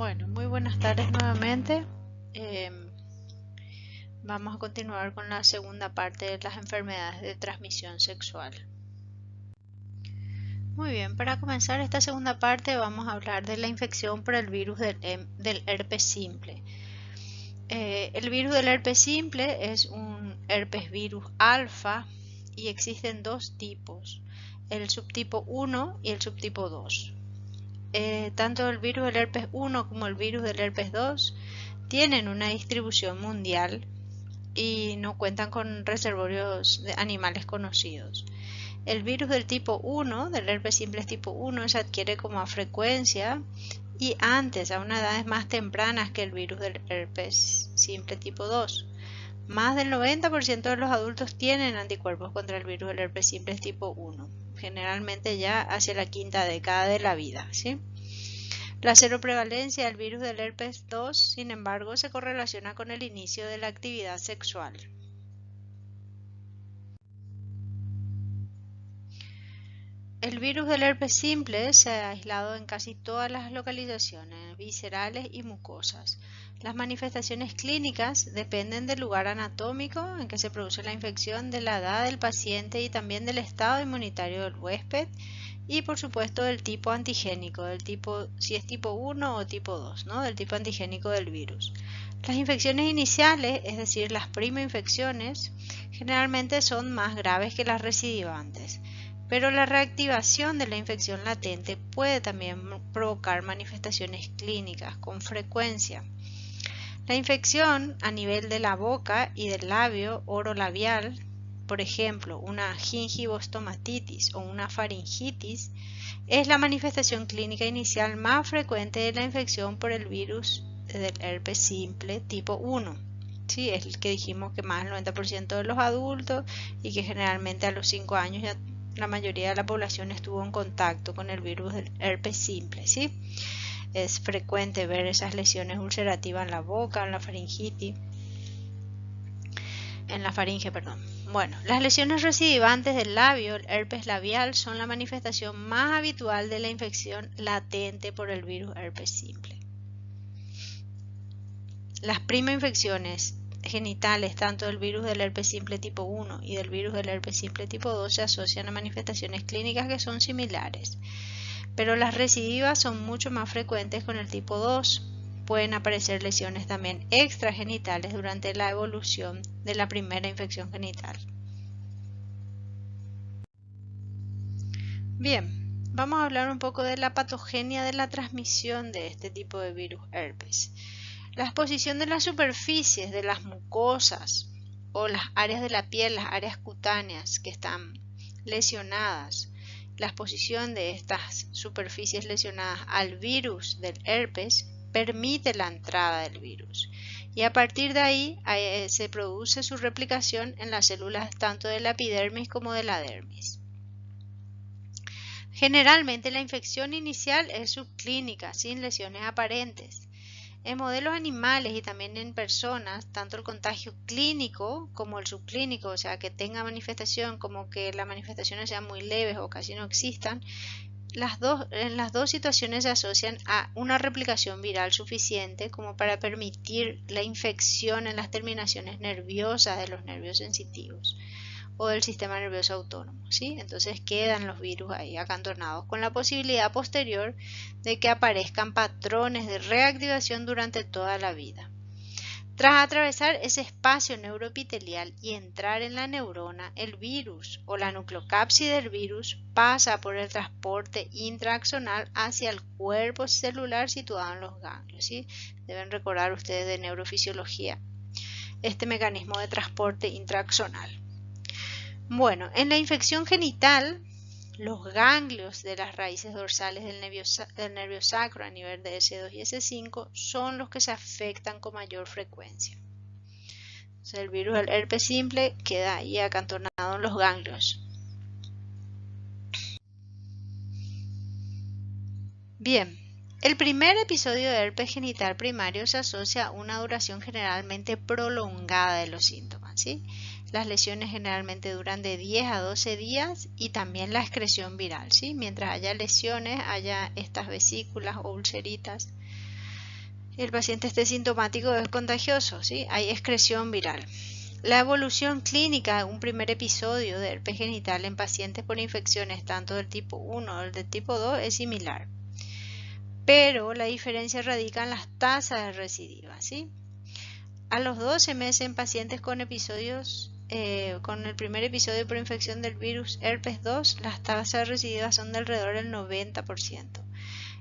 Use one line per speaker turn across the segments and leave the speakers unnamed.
Bueno, muy buenas tardes nuevamente. Vamos a continuar con la segunda parte de las enfermedades de transmisión sexual. Muy bien, para comenzar esta segunda parte vamos a hablar de la infección por el virus del herpes simple. El virus del herpes simple es un herpes virus alfa y existen dos tipos, el subtipo 1 y el subtipo 2. Tanto el virus del herpes 1 como el virus del herpes 2 tienen una distribución mundial y no cuentan con reservorios de animales conocidos. El virus del tipo 1, del herpes simple tipo 1, se adquiere con más frecuencia y antes, a unas edades más tempranas que el virus del herpes simple tipo 2. Más del 90% de los adultos tienen anticuerpos contra el virus del herpes simple tipo 1, generalmente ya hacia la quinta década de la vida, ¿sí? La seroprevalencia del virus del herpes 2, sin embargo, se correlaciona con el inicio de la actividad sexual. El virus del herpes simple se ha aislado en casi todas las localizaciones viscerales y mucosas. Las manifestaciones clínicas dependen del lugar anatómico en que se produce la infección, de la edad del paciente y también del estado inmunitario del huésped y por supuesto del tipo antigénico, del tipo, si es tipo 1 o tipo 2, ¿no? Del tipo antigénico del virus. Las infecciones iniciales, es decir, las primoinfecciones, generalmente son más graves que las recidivantes, pero la reactivación de la infección latente puede también provocar manifestaciones clínicas con frecuencia. La infección a nivel de la boca y del labio orolabial, por ejemplo, una gingivostomatitis o una faringitis, es la manifestación clínica inicial más frecuente de la infección por el virus del herpes simple tipo 1. Sí, es el que dijimos que más del 90% de los adultos y que generalmente a los 5 años ya la mayoría de la población estuvo en contacto con el virus del herpes simple, ¿sí? Es frecuente ver esas lesiones ulcerativas en la boca, en la faringe. Bueno, las lesiones recidivantes del labio, el herpes labial, son la manifestación más habitual de la infección latente por el virus herpes simple. Las primoinfecciones genitales, tanto del virus del herpes simple tipo 1 y del virus del herpes simple tipo 2, se asocian a manifestaciones clínicas que son similares, pero las recidivas son mucho más frecuentes con el tipo 2. Pueden aparecer lesiones también extragenitales durante la evolución de la primera infección genital. Bien, vamos a hablar un poco de la patogenia de la transmisión de este tipo de virus herpes. La exposición de las superficies de las mucosas o las áreas de la piel, las áreas cutáneas que están lesionadas, la exposición de estas superficies lesionadas al virus del herpes permite la entrada del virus y a partir de ahí se produce su replicación en las células tanto de la epidermis como de la dermis. Generalmente la infección inicial es subclínica, sin lesiones aparentes. En modelos animales y también en personas, tanto el contagio clínico como el subclínico, o sea, que tenga manifestación como que las manifestaciones sean muy leves o casi no existan, en las dos situaciones se asocian a una replicación viral suficiente como para permitir la infección en las terminaciones nerviosas de los nervios sensitivos o del sistema nervioso autónomo, ¿sí? Entonces quedan los virus ahí acantonados con la posibilidad posterior de que aparezcan patrones de reactivación durante toda la vida. Tras atravesar ese espacio neuroepitelial y entrar en la neurona, el virus o la nucleocápside del virus pasa por el transporte intraaxonal hacia el cuerpo celular situado en los ganglios, ¿sí? Deben recordar ustedes de neurofisiología este mecanismo de transporte intraaxonal. Bueno, en la infección genital, los ganglios de las raíces dorsales del nervio sacro a nivel de S2 y S5 son los que se afectan con mayor frecuencia. Entonces, el virus del herpes simple queda ahí acantonado en los ganglios. Bien, el primer episodio de herpes genital primario se asocia a una duración generalmente prolongada de los síntomas, ¿sí? Las lesiones generalmente duran de 10 a 12 días y también la excreción viral, ¿sí? Mientras haya lesiones, haya estas vesículas o ulceritas. el paciente esté sintomático es contagioso, ¿sí? Hay excreción viral. La evolución clínica de un primer episodio de herpes genital en pacientes por infecciones tanto del tipo 1 o del tipo 2 es similar, pero la diferencia radica en las tasas de recidiva, ¿sí? A los 12 meses en pacientes con episodios con el primer episodio por infección del virus herpes 2, las tasas de recidiva son de alrededor del 90%.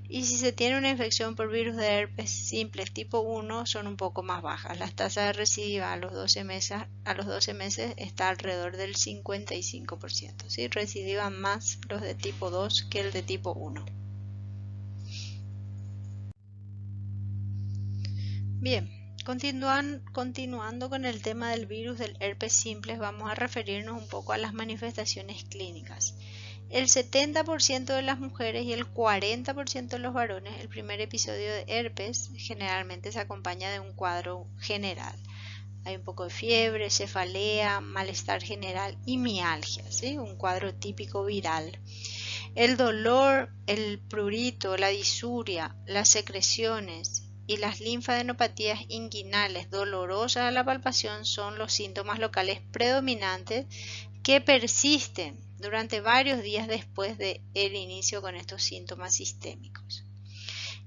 Y si se tiene una infección por virus de herpes simples tipo 1 son un poco más bajas. Las tasas de recidiva a los 12 meses está alrededor del 55%, ¿sí? Recidivan más los de tipo 2 que el de tipo 1. Bien, continuando con el tema del virus del herpes simples, vamos a referirnos un poco a las manifestaciones clínicas. El 70% de las mujeres y el 40% de los varones, el primer episodio de herpes generalmente se acompaña de un cuadro general. Hay un poco de fiebre, cefalea, malestar general y mialgia, ¿sí? Un cuadro típico viral. El dolor, el prurito, la disuria, las secreciones y las linfadenopatías inguinales dolorosas a la palpación son los síntomas locales predominantes que persisten durante varios días después del inicio con estos síntomas sistémicos.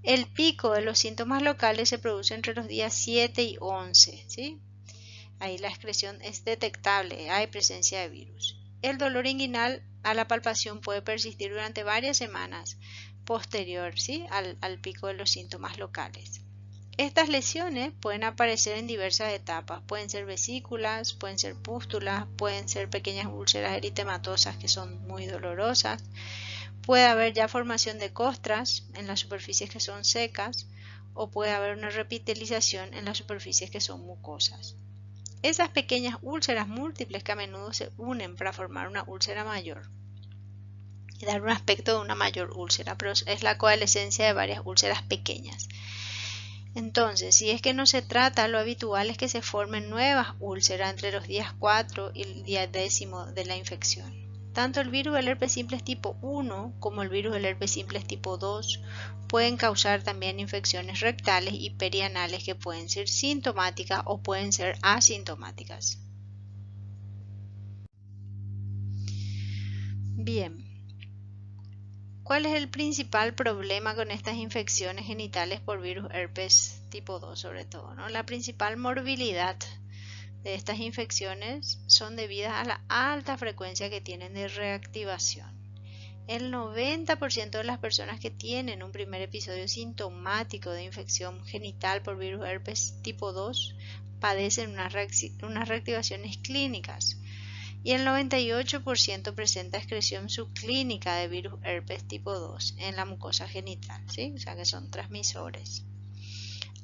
El pico de los síntomas locales se produce entre los días 7 y 11, ¿sí? Ahí la excreción es detectable, hay presencia de virus. El dolor inguinal a la palpación puede persistir durante varias semanas posterior, ¿sí? al pico de los síntomas locales. Estas lesiones pueden aparecer en diversas etapas, pueden ser vesículas, pueden ser pústulas, pueden ser pequeñas úlceras eritematosas que son muy dolorosas, puede haber ya formación de costras en las superficies que son secas o puede haber una repitelización en las superficies que son mucosas. Esas pequeñas úlceras múltiples que a menudo se unen para formar una úlcera mayor y dar un aspecto de una mayor úlcera, pero es la coalescencia de varias úlceras pequeñas. Entonces, si es que no se trata, lo habitual es que se formen nuevas úlceras entre los días 4 y el día 10 de la infección. Tanto el virus del herpes simples tipo 1 como el virus del herpes simples tipo 2 pueden causar también infecciones rectales y perianales que pueden ser sintomáticas o pueden ser asintomáticas. Bien. ¿Cuál es el principal problema con estas infecciones genitales por virus herpes tipo 2 sobre todo, ¿no? La principal morbilidad de estas infecciones son debidas a la alta frecuencia que tienen de reactivación. El 90% de las personas que tienen un primer episodio sintomático de infección genital por virus herpes tipo 2 padecen unas reactivaciones clínicas. Y el 98% presenta excreción subclínica de virus herpes tipo 2 en la mucosa genital, ¿sí? O sea que son transmisores.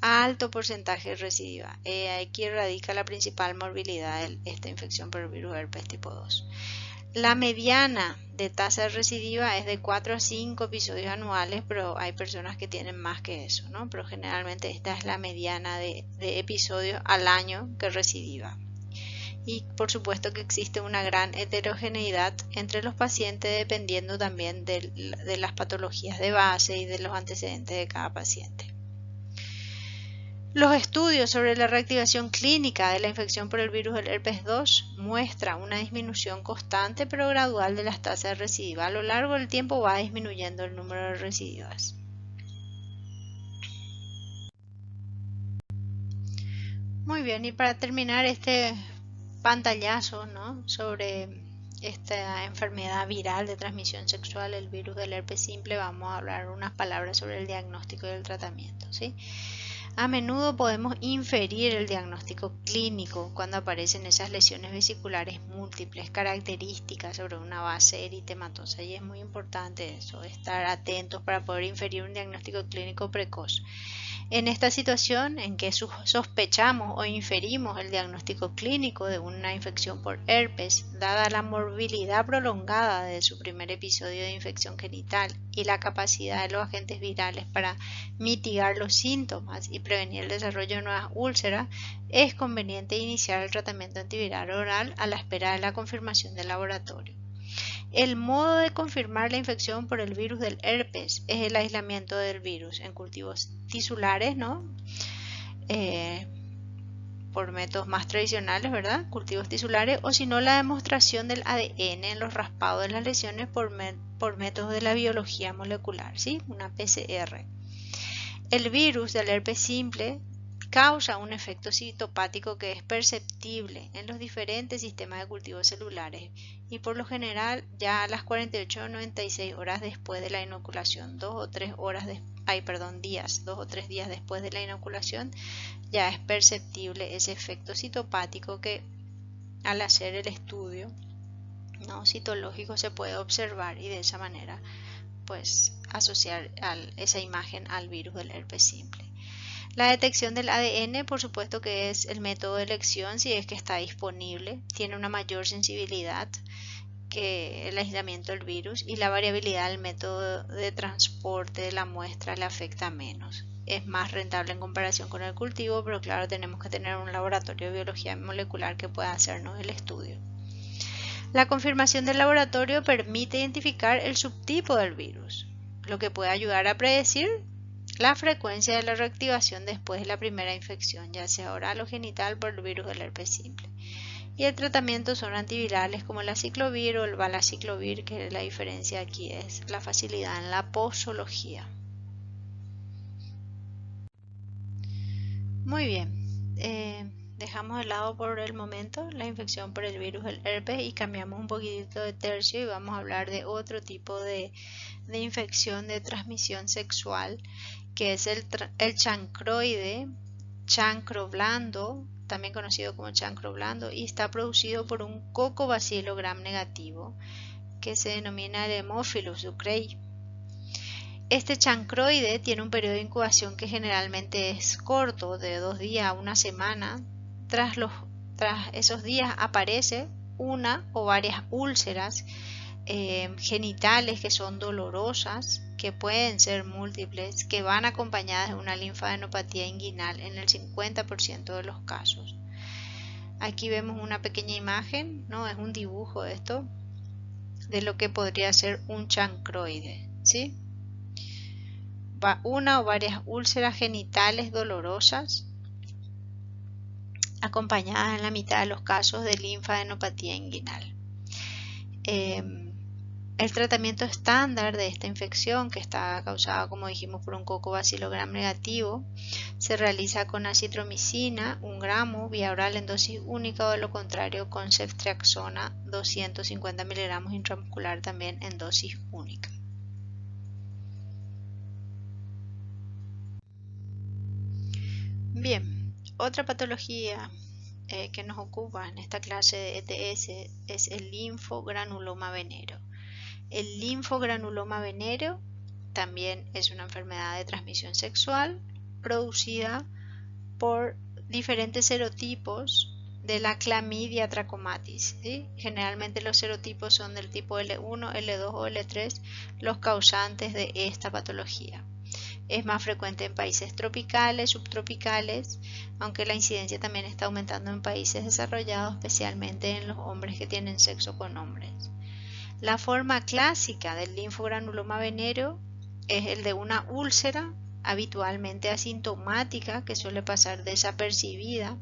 Alto porcentaje de recidiva. Aquí radica la principal morbilidad de esta infección por el virus herpes tipo 2. La mediana de tasa de recidiva es de 4 a 5 episodios anuales, pero hay personas que tienen más que eso, ¿no? Pero generalmente esta es la mediana de episodios al año que recidiva. Y por supuesto que existe una gran heterogeneidad entre los pacientes dependiendo también de las patologías de base y de los antecedentes de cada paciente. Los estudios sobre la reactivación clínica de la infección por el virus del herpes 2 muestran una disminución constante pero gradual de las tasas de recidiva. A lo largo del tiempo va disminuyendo el número de recidivas. Muy bien, y para terminar este pantallazo, ¿no?, sobre esta enfermedad viral de transmisión sexual, el virus del herpes simple, vamos a hablar unas palabras sobre el diagnóstico y el tratamiento, ¿sí? A menudo podemos inferir el diagnóstico clínico cuando aparecen esas lesiones vesiculares múltiples, características sobre una base eritematosa, y es muy importante eso, estar atentos para poder inferir un diagnóstico clínico precoz. En esta situación en que sospechamos o inferimos el diagnóstico clínico de una infección por herpes, dada la morbilidad prolongada de su primer episodio de infección genital y la capacidad de los agentes virales para mitigar los síntomas y prevenir el desarrollo de nuevas úlceras, es conveniente iniciar el tratamiento antiviral oral a la espera de la confirmación del laboratorio. El modo de confirmar la infección por el virus del herpes es el aislamiento del virus en cultivos tisulares, ¿no? Por métodos más tradicionales, ¿verdad? Cultivos tisulares, o si no, la demostración del ADN en los raspados de las lesiones por métodos de la biología molecular, ¿sí? Una PCR. El virus del herpes simple causa un efecto citopático que es perceptible en los diferentes sistemas de cultivos celulares y por lo general ya a las 48 o 96 horas después de la inoculación, 2 o 3 días después de la inoculación, ya es perceptible ese efecto citopático que al hacer el estudio, ¿no?, citológico se puede observar y de esa manera pues asociar esa imagen al virus del herpes simple. La detección del ADN, por supuesto que es el método de elección si es que está disponible, tiene una mayor sensibilidad que el aislamiento del virus y la variabilidad del método de transporte de la muestra le afecta menos. Es más rentable en comparación con el cultivo, pero claro, tenemos que tener un laboratorio de biología molecular que pueda hacernos el estudio. La confirmación del laboratorio permite identificar el subtipo del virus, lo que puede ayudar a predecir la frecuencia de la reactivación después de la primera infección, ya sea oral o genital por el virus del herpes simple. Y el tratamiento son antivirales como el aciclovir o el valaciclovir, que la diferencia aquí es la facilidad en la posología. Muy bien, dejamos de lado por el momento la infección por el virus del herpes y cambiamos un poquitito de tercio y vamos a hablar de otro tipo de infección de transmisión sexual, que es el chancroide, chancro blando, también conocido como chancro blando, y está producido por un Coccobacillus gram negativo que se denomina el Haemophilus ducreyi. Este chancroide tiene un periodo de incubación que generalmente es corto, de 2 días a 1 semana. Tras esos días aparece una o varias úlceras genitales que son dolorosas, que pueden ser múltiples, que van acompañadas de una linfadenopatía inguinal en el 50% de los casos. Aquí vemos una pequeña imagen, ¿no? Es un dibujo de esto, de lo que podría ser un chancroide, ¿sí? Una o varias úlceras genitales dolorosas acompañadas en la mitad de los casos de linfadenopatía inguinal. El tratamiento estándar de esta infección, que está causada, como dijimos, por un Coccobacillus gram negativo, se realiza con acitromicina 1 gramo vía oral en dosis única o de lo contrario con ceftriaxona 250 miligramos intramuscular también en dosis única. Bien, otra patología que nos ocupa en esta clase de ETS es el linfogranuloma venéreo. El linfogranuloma venéreo también es una enfermedad de transmisión sexual producida por diferentes serotipos de la Chlamydia trachomatis, ¿sí? Generalmente los serotipos son del tipo L1, L2 o L3 los causantes de esta patología. Es más frecuente en países tropicales, subtropicales, aunque la incidencia también está aumentando en países desarrollados, especialmente en los hombres que tienen sexo con hombres. La forma clásica del linfogranuloma venéreo es el de una úlcera, habitualmente asintomática, que suele pasar desapercibida,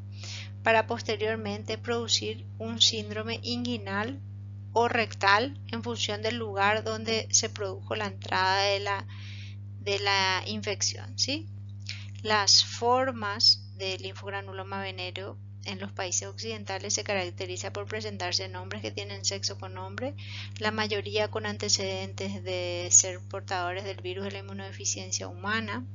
para posteriormente producir un síndrome inguinal o rectal en función del lugar donde se produjo la entrada de la infección, ¿sí? Las formas del linfogranuloma venéreo en los países occidentales se caracteriza por presentarse en hombres que tienen sexo con hombre, la mayoría con antecedentes de ser portadores del virus de la inmunodeficiencia humana,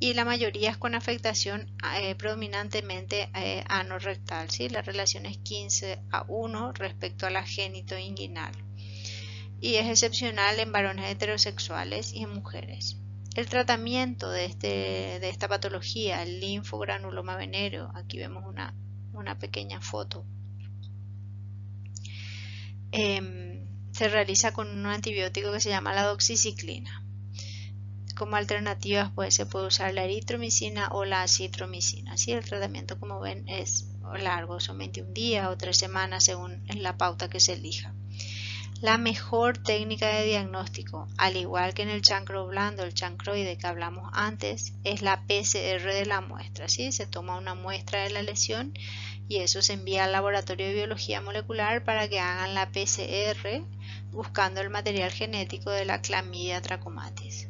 y la mayoría es con afectación predominantemente anorrectal, ¿sí? La relación es 15:1 respecto a la génito-inguinal y es excepcional en varones heterosexuales y en mujeres. El tratamiento de esta patología, el linfogranuloma venéreo, aquí vemos una pequeña foto, se realiza con un antibiótico que se llama la doxiciclina. Como alternativas se puede usar la eritromicina o la acitromicina. ¿Sí? El tratamiento, como ven, es largo, son 21 días o 3 semanas según la pauta que se elija. La mejor técnica de diagnóstico, al igual que en el chancro blando, el chancroide que hablamos antes, es la PCR de la muestra, ¿sí? Se toma una muestra de la lesión y eso se envía al laboratorio de biología molecular para que hagan la PCR buscando el material genético de la Chlamydia trachomatis.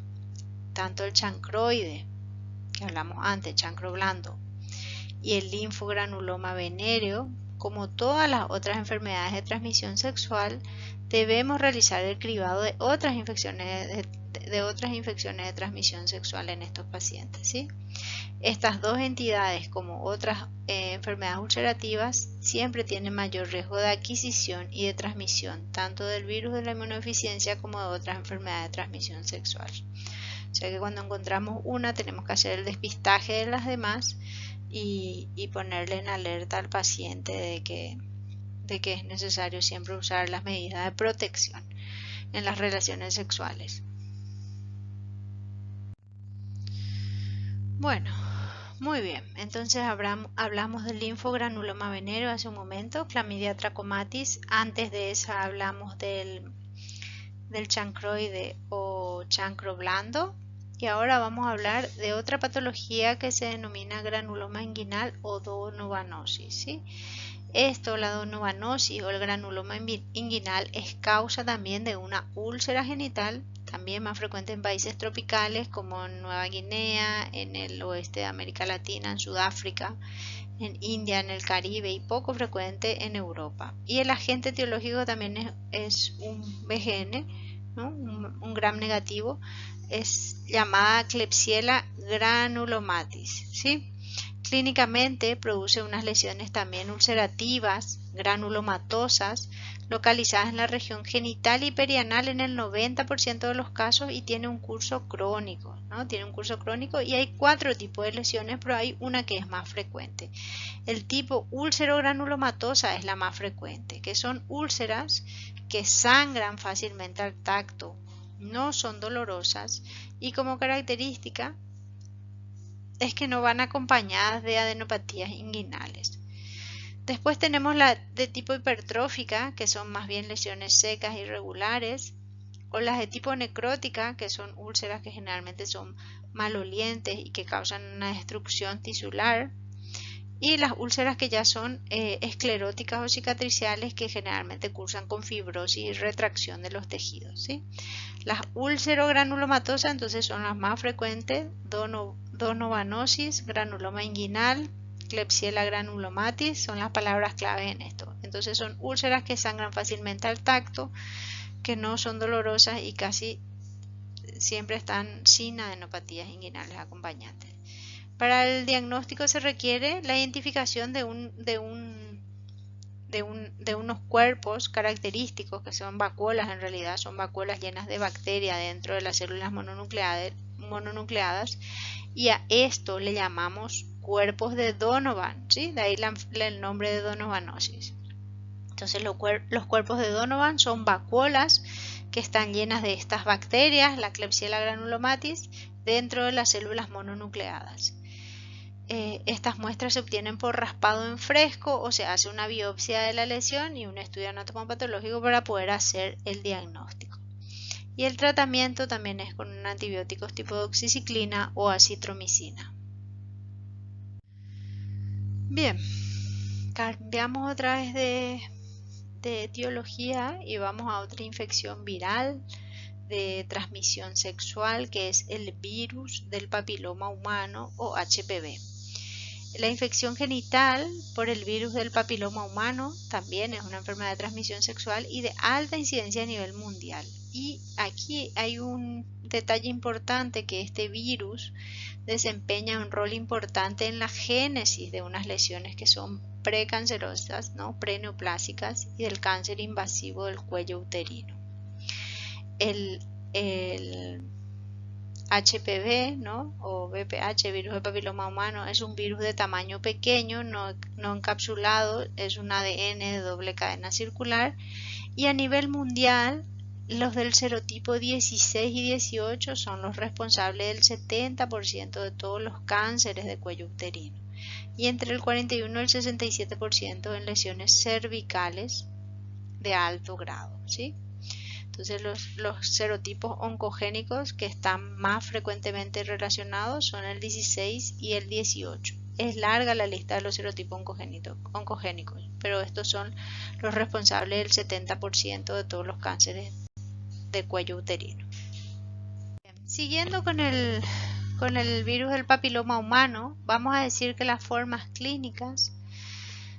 Tanto el chancroide, que hablamos antes, chancro blando, y el linfogranuloma venéreo, como todas las otras enfermedades de transmisión sexual, debemos realizar el cribado de otras infecciones de transmisión sexual en estos pacientes, ¿sí? Estas dos entidades, como otras enfermedades ulcerativas, siempre tienen mayor riesgo de adquisición y de transmisión, tanto del virus de la inmunodeficiencia como de otras enfermedades de transmisión sexual. O sea que cuando encontramos una, tenemos que hacer el despistaje de las demás y ponerle en alerta al paciente de que es necesario siempre usar las medidas de protección en las relaciones sexuales. Bueno, muy bien, entonces hablamos del linfogranuloma venéreo hace un momento, Chlamydia trachomatis. Antes de eso hablamos del chancroide o chancro blando. Y ahora vamos a hablar de otra patología que se denomina granuloma inguinal o donovanosis, ¿sí? La donovanosis o el granuloma inguinal es causa también de una úlcera genital, también más frecuente en países tropicales como en Nueva Guinea, en el oeste de América Latina, en Sudáfrica, en India, en el Caribe y poco frecuente en Europa. Y el agente etiológico también es un BGN, ¿no? un gram negativo, es llamada Klebsiella granulomatis, ¿sí? Clínicamente produce unas lesiones también ulcerativas, granulomatosas, localizadas en la región genital y perianal en el 90% de los casos y tiene un curso crónico, ¿no? Tiene un curso crónico y hay 4 tipos de lesiones, pero hay una que es más frecuente. El tipo úlcero-granulomatosa es la más frecuente, que son úlceras que sangran fácilmente al tacto, no son dolorosas y como característica es que no van acompañadas de adenopatías inguinales. Después tenemos la de tipo hipertrófica, que son más bien lesiones secas e irregulares, o las de tipo necrótica, que son úlceras que generalmente son malolientes y que causan una destrucción tisular, y las úlceras que ya son escleróticas o cicatriciales, que generalmente cursan con fibrosis y retracción de los tejidos, ¿sí? Las úlcerogranulomatosas entonces son las más frecuentes, donovanosis, granuloma inguinal, Klebsiella granulomatis, son las palabras clave en esto. Entonces son úlceras que sangran fácilmente al tacto, que no son dolorosas y casi siempre están sin adenopatías inguinales acompañantes. Para el diagnóstico se requiere la identificación de unos cuerpos característicos que son vacuolas, en realidad son vacuolas llenas de bacterias dentro de las células mononucleadas, y a esto le llamamos cuerpos de Donovan, ¿sí? De ahí el nombre de donovanosis. Entonces los cuerpos de Donovan son vacuolas que están llenas de estas bacterias, la Klebsiella granulomatis, dentro de las células mononucleadas. Estas muestras se obtienen por raspado en fresco o se hace una biopsia de la lesión y un estudio anatomopatológico para poder hacer el diagnóstico. Y el tratamiento también es con antibióticos tipo doxiciclina o acitromicina. Bien, cambiamos otra vez de etiología y vamos a otra infección viral de transmisión sexual, que es el virus del papiloma humano o HPV. La infección genital por el virus del papiloma humano también es una enfermedad de transmisión sexual y de alta incidencia a nivel mundial. Y aquí hay un detalle importante, que este virus desempeña un rol importante en la génesis de unas lesiones que son precancerosas, ¿no? Preneoplásicas, y del cáncer invasivo del cuello uterino. El HPV, ¿no? O VPH, virus del papiloma humano, es un virus de tamaño pequeño, no encapsulado, es un ADN de doble cadena circular, y a nivel mundial los del serotipo 16 y 18 son los responsables del 70% de todos los cánceres de cuello uterino, y entre el 41 y el 67% en lesiones cervicales de alto grado, ¿sí? Entonces los serotipos oncogénicos que están más frecuentemente relacionados son el 16 y el 18. Es larga la lista de los serotipos oncogénicos, pero estos son los responsables del 70% de todos los cánceres de cuello uterino. Siguiendo con el virus del papiloma humano, vamos a decir que las formas clínicas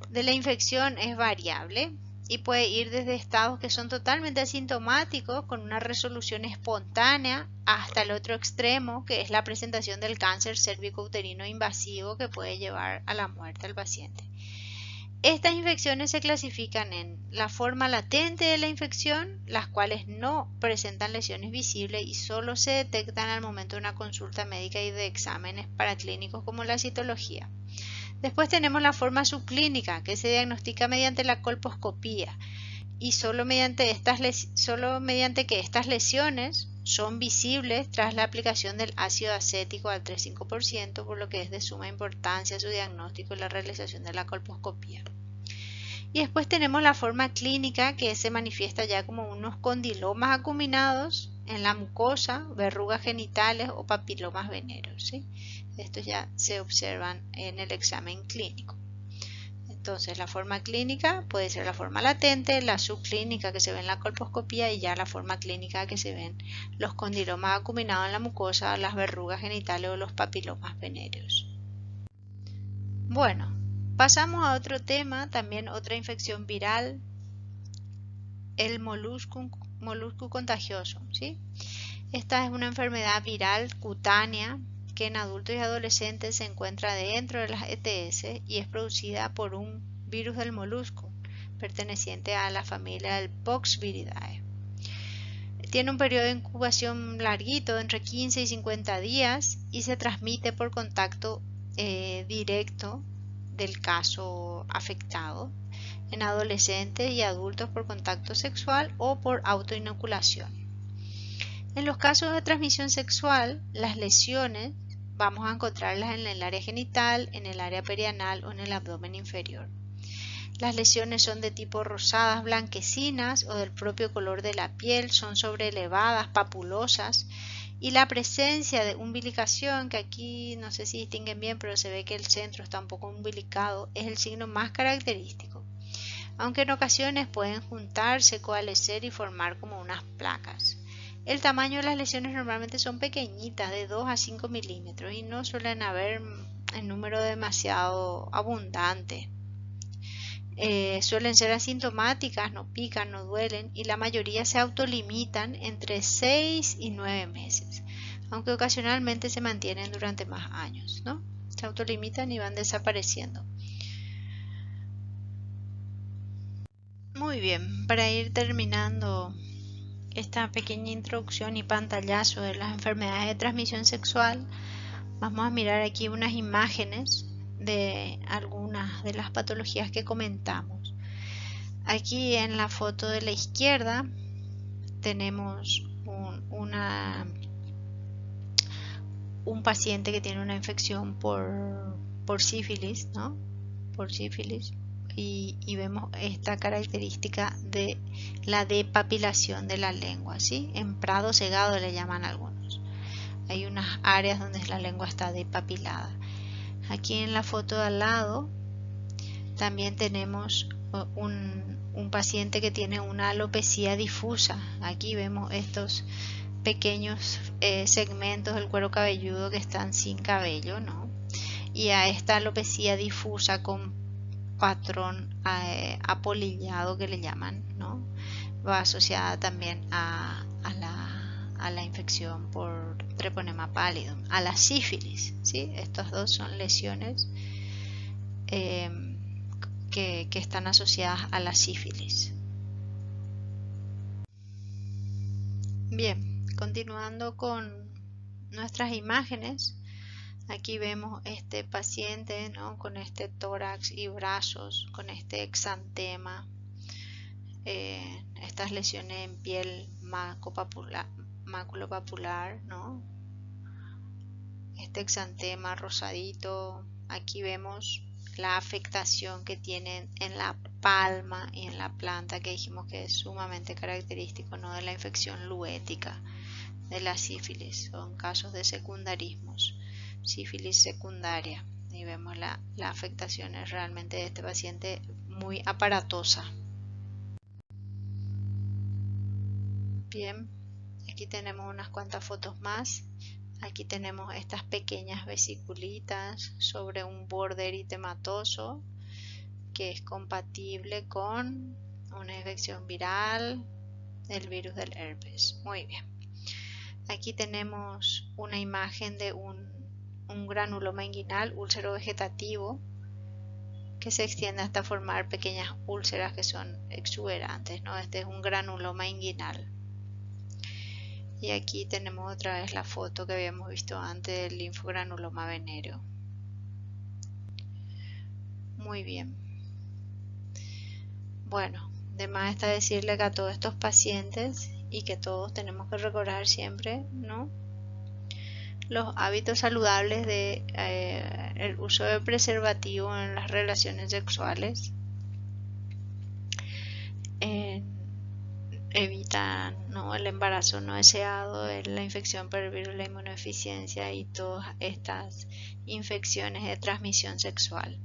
de la infección es variable y puede ir desde estados que son totalmente asintomáticos con una resolución espontánea hasta el otro extremo, que es la presentación del cáncer cérvico-uterino invasivo que puede llevar a la muerte al paciente. Estas infecciones se clasifican en la forma latente de la infección, las cuales no presentan lesiones visibles y solo se detectan al momento de una consulta médica y de exámenes paraclínicos como la citología. Después tenemos la forma subclínica, que se diagnostica mediante la colposcopía y solo mediante que estas lesiones son visibles tras la aplicación del ácido acético al 3,5%, por lo que es de suma importancia su diagnóstico y la realización de la colposcopía. Y después tenemos la forma clínica, que se manifiesta ya como unos condilomas acuminados en la mucosa, verrugas genitales o papilomas veneros, ¿sí? Estos ya se observan en el examen clínico. Entonces la forma clínica puede ser la forma latente, la subclínica que se ve en la colposcopía y ya la forma clínica que se ven los condilomas acuminados en la mucosa, las verrugas genitales o los papilomas venéreos. Bueno, pasamos a otro tema, también otra infección viral, el molusco contagioso, ¿sí? Esta es una enfermedad viral cutánea que en adultos y adolescentes se encuentra dentro de las ETS y es producida por un virus del molusco perteneciente a la familia del Poxviridae. Tiene un periodo de incubación larguito, entre 15 y 50 días, y se transmite por contacto directo del caso afectado en adolescentes y adultos por contacto sexual o por autoinoculación. En los casos de transmisión sexual, las lesiones vamos a encontrarlas en el área genital, en el área perianal o en el abdomen inferior. Las lesiones son de tipo rosadas, blanquecinas o del propio color de la piel, son sobrelevadas, papulosas, y la presencia de umbilicación, que aquí no sé si distinguen bien, pero se ve que el centro está un poco umbilicado, es el signo más característico, aunque en ocasiones pueden juntarse, coalescer y formar como unas placas. El tamaño de las lesiones normalmente son pequeñitas, de 2 a 5 milímetros, y no suelen haber en número demasiado abundante. Suelen ser asintomáticas, no pican, no duelen, y la mayoría se autolimitan entre 6 y 9 meses, aunque ocasionalmente se mantienen durante más años, ¿no? Se autolimitan y van desapareciendo. Muy bien, para ir terminando esta pequeña introducción y pantallazo de las enfermedades de transmisión sexual, vamos a mirar aquí unas imágenes de algunas de las patologías que comentamos. Aquí en la foto de la izquierda tenemos un paciente que tiene una infección por sífilis, ¿no? Por sífilis. Y vemos esta característica de la depapilación de la lengua, ¿sí? En prado cegado le llaman algunos. Hay unas áreas donde la lengua está depapilada. Aquí en la foto de al lado también tenemos un paciente que tiene una alopecia difusa. Aquí vemos estos pequeños segmentos del cuero cabelludo que están sin cabello, ¿no? Y a esta alopecia difusa con patrón apolillado que le llaman, ¿no? Va asociada también a la infección por treponema pallidum, a la sífilis, ¿sí? Estas dos son lesiones que están asociadas a la sífilis. Bien, continuando con nuestras imágenes. Aquí vemos este paciente, ¿no? Con este tórax y brazos, con este exantema, estas lesiones en piel maculopapular, ¿no? Este exantema rosadito. Aquí vemos la afectación que tienen en la palma y en la planta, que dijimos que es sumamente característico, ¿no?, de la infección luética, de la sífilis. Son casos de secundarismos, sífilis secundaria, y vemos la afectación es realmente de este paciente muy aparatosa. Bien, aquí tenemos unas cuantas fotos más. Aquí tenemos estas pequeñas vesiculitas sobre un borde eritematoso que es compatible con una infección viral del virus del herpes. Muy bien. Aquí tenemos una imagen de un granuloma inguinal, úlcero vegetativo, que se extiende hasta formar pequeñas úlceras que son exuberantes, ¿no? Este es un granuloma inguinal. Y aquí tenemos otra vez la foto que habíamos visto antes del linfogranuloma venéreo. Muy bien. Bueno, de más está decirle que a todos estos pacientes, y que todos tenemos que recordar siempre, ¿no?, los hábitos saludables de el uso de preservativo en las relaciones sexuales. Evitan, ¿no?, el embarazo no deseado, la infección por el virus, la inmunodeficiencia y todas estas infecciones de transmisión sexual.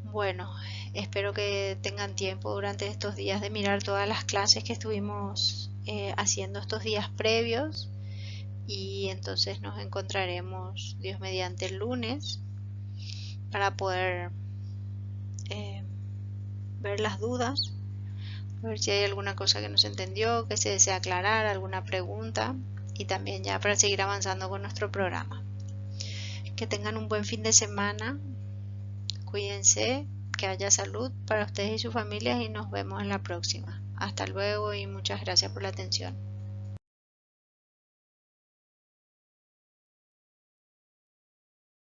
Bueno, espero que tengan tiempo durante estos días de mirar todas las clases que estuvimos haciendo estos días previos, y entonces nos encontraremos, Dios mediante, el lunes para poder ver las dudas, a ver si hay alguna cosa que no se entendió, que se desea aclarar, alguna pregunta, y también ya para seguir avanzando con nuestro programa. Que tengan un buen fin de semana, cuídense, que haya salud para ustedes y sus familias, y nos vemos en la próxima. Hasta luego y muchas gracias por la atención.